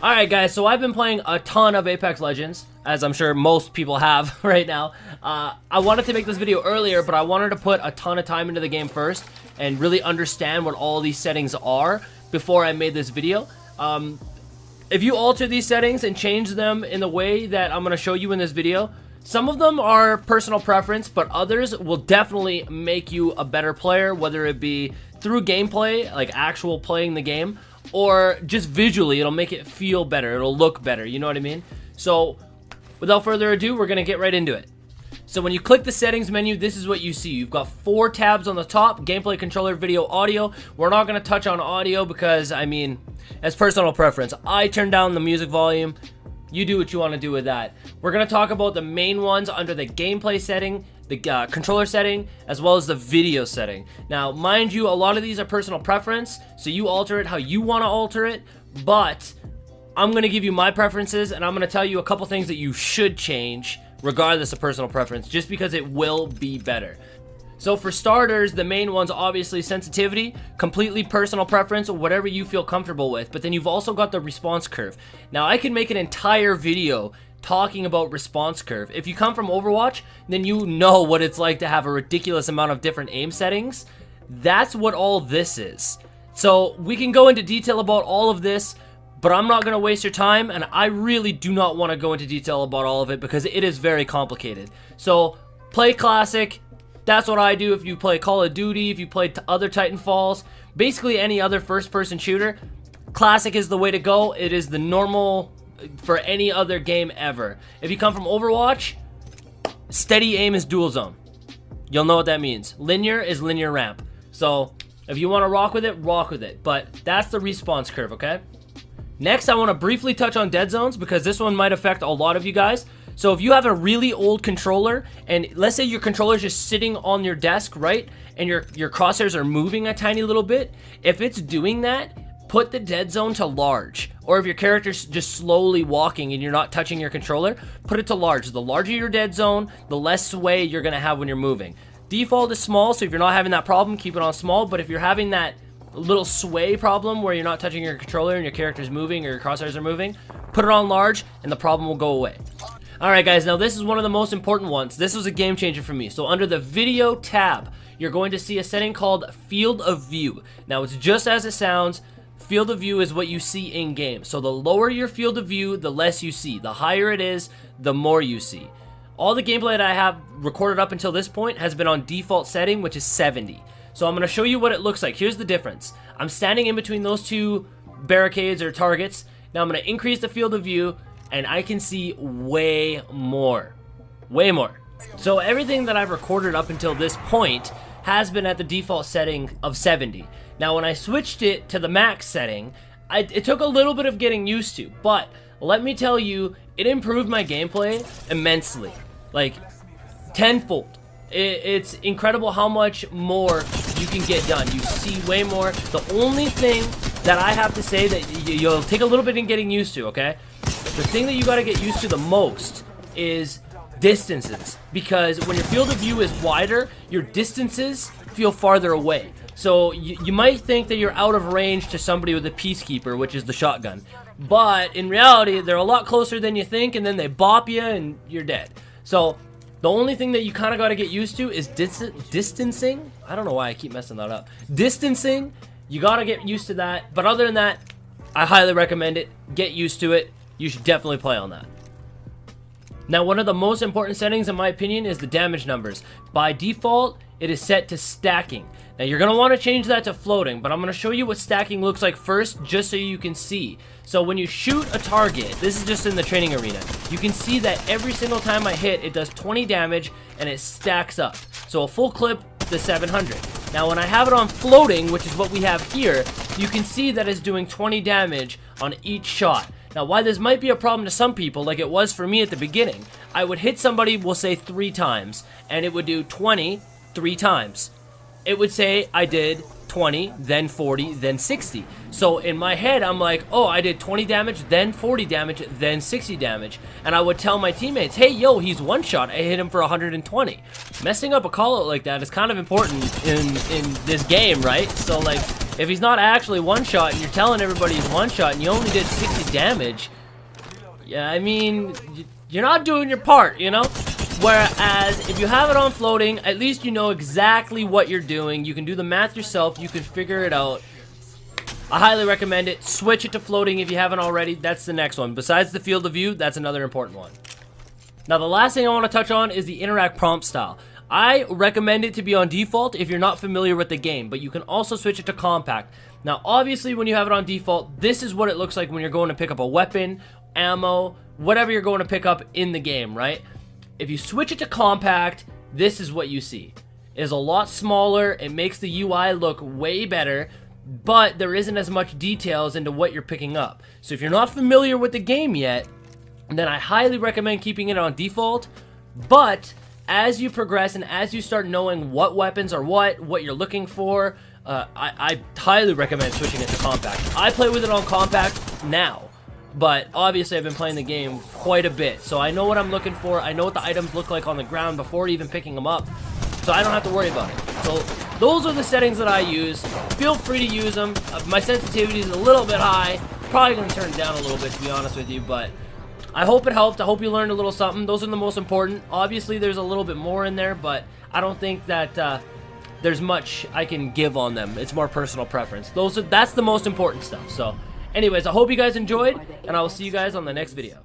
Alright guys, so I've been playing a ton of Apex Legends, as I'm sure most people have right now. I wanted to make this video earlier, but I wanted to put a ton of time into the game first and really understand what all these settings are before I made this video. If you alter these settings and change them in the way that I'm going to show you in this video, some of them are personal preference, but others will definitely make you a better player, whether it be through gameplay, like actual playing the game, or just visually. It'll make it feel better, it'll look better, you know what I mean? So without further ado, we're gonna get right into it. So when you click the settings menu, this is what you see. You've got 4 tabs on the top: gameplay, controller, video, audio. We're not gonna touch on audio because, I mean, as personal preference. I turn down the music volume. You do what you want to do with that. We're going to talk about the main ones under the gameplay setting, the controller setting, as well as the video setting. Now, mind you, a lot of these are personal preference, so you alter it how you want to alter it, but I'm going to give you my preferences, and I'm going to tell you a couple things that you should change regardless of personal preference, just because it will be better. So for starters, the main ones, obviously sensitivity, completely personal preference, or whatever you feel comfortable with. But then you've also got the response curve. Now I can make an entire video talking about response curve. If you come from Overwatch, then you know what it's like to have a ridiculous amount of different aim settings. That's what all this is. So we can go into detail about all of this, but I'm not going to waste your time, and I really do not want to go into detail about all of it because it is very complicated. So play classic. That's what I do. If you play Call of Duty, if you play other Titanfalls, basically any other first-person shooter, classic is the way to go. It is the normal for any other game ever. If you come from Overwatch, steady aim is dual zone. You'll know what that means. Linear is linear ramp. So if you want to rock with it, rock with it. But that's the response curve, okay? Next, I want to briefly touch on dead zones because this one might affect a lot of you guys. So if you have a really old controller, and let's say your controller is just sitting on your desk, right? And your crosshairs are moving a tiny little bit. If it's doing that, put the dead zone to large. Or if your character's just slowly walking and you're not touching your controller, put it to large. The larger your dead zone, the less sway you're going to have when you're moving. Default is small, so if you're not having that problem, keep it on small. But if you're having that little sway problem where you're not touching your controller and your character's moving or your crosshairs are moving, put it on large and the problem will go away. Alright guys, now this is one of the most important ones. This was a game changer for me. So under the video tab, you're going to see a setting called field of view. Now it's just as it sounds. Field of view is what you see in game. So the lower your field of view, the less you see. The higher it is, the more you see. All the gameplay that I have recorded up until this point has been on default setting, which is 70. So I'm going to show you what it looks like. Here's the difference. I'm standing in between those two barricades or targets. Now I'm going to increase the field of view, and I can see way more. Way more. So everything that I've recorded up until this point has been at the default setting of 70. Now when I switched it to the max setting, it took a little bit of getting used to, but let me tell you, it improved my gameplay immensely. Like, tenfold. It's incredible how much more you can get done. You see way more. The only thing that I have to say that you'll take a little bit in getting used to, okay? The thing that you got to get used to the most is distances, because when your field of view is wider, your distances feel farther away. So you might think that you're out of range to somebody with a Peacekeeper, which is the shotgun, but in reality they're a lot closer than you think, and then they bop you and you're dead. So the only thing that you kind of got to get used to is distancing. I don't know why I keep messing that up. Distancing, you got to get used to that, but other than that, I highly recommend it. Get used to it. You should definitely play on that. Now, one of the most important settings, in my opinion, is the damage numbers. By default, it is set to stacking. Now, you're going to want to change that to floating, but I'm going to show you what stacking looks like first, just so you can see. So when you shoot a target, this is just in the training arena, you can see that every single time I hit, it does 20 damage, and it stacks up. So a full clip, the 700. Now, when I have it on floating, which is what we have here, you can see that it's doing 20 damage on each shot. Now, why this might be a problem to some people, like it was for me at the beginning, I would hit somebody, we'll say 3 times, and it would do 20 3 times. It would say I did 20, then 40, then 60. So in my head, I'm like, oh, I did 20 damage, then 40 damage, then 60 damage. And I would tell my teammates, hey, yo, he's one shot. I hit him for 120. Messing up a call out like that is kind of important in this game, right? So, like, If he's not actually one-shot and you're telling everybody he's one-shot and you only did 60 damage, yeah, I mean, you're not doing your part, you know? Whereas, if you have it on floating, at least you know exactly what you're doing. You can do the math yourself. You can figure it out. I highly recommend it. Switch it to floating if you haven't already. That's the next one. Besides the field of view, that's another important one. Now, the last thing I want to touch on is the interact prompt style. I recommend it to be on default if you're not familiar with the game, but you can also switch it to compact. Now, obviously, when you have it on default, this is what it looks like when you're going to pick up a weapon, ammo, whatever you're going to pick up in the game, right? If you switch it to compact, this is what you see. It is a lot smaller, it makes the UI look way better, but there isn't as much details into what you're picking up. So if you're not familiar with the game yet, then I highly recommend keeping it on default, but as you progress and as you start knowing what weapons are what you're looking for, I highly recommend switching it to compact. I play with it on compact now, but obviously I've been playing the game quite a bit, so I know what I'm looking for. I know what the items look like on the ground before even picking them up, so I don't have to worry about it. So those are the settings that I use. Feel free to use them. My sensitivity is a little bit high. Probably going to turn it down a little bit, to be honest with you, but I hope it helped. I hope you learned a little something. Those are the most important. Obviously, there's a little bit more in there, but I don't think that there's much I can give on them. It's more personal preference. That's the most important stuff. So anyways, I hope you guys enjoyed, and I will see you guys on the next video.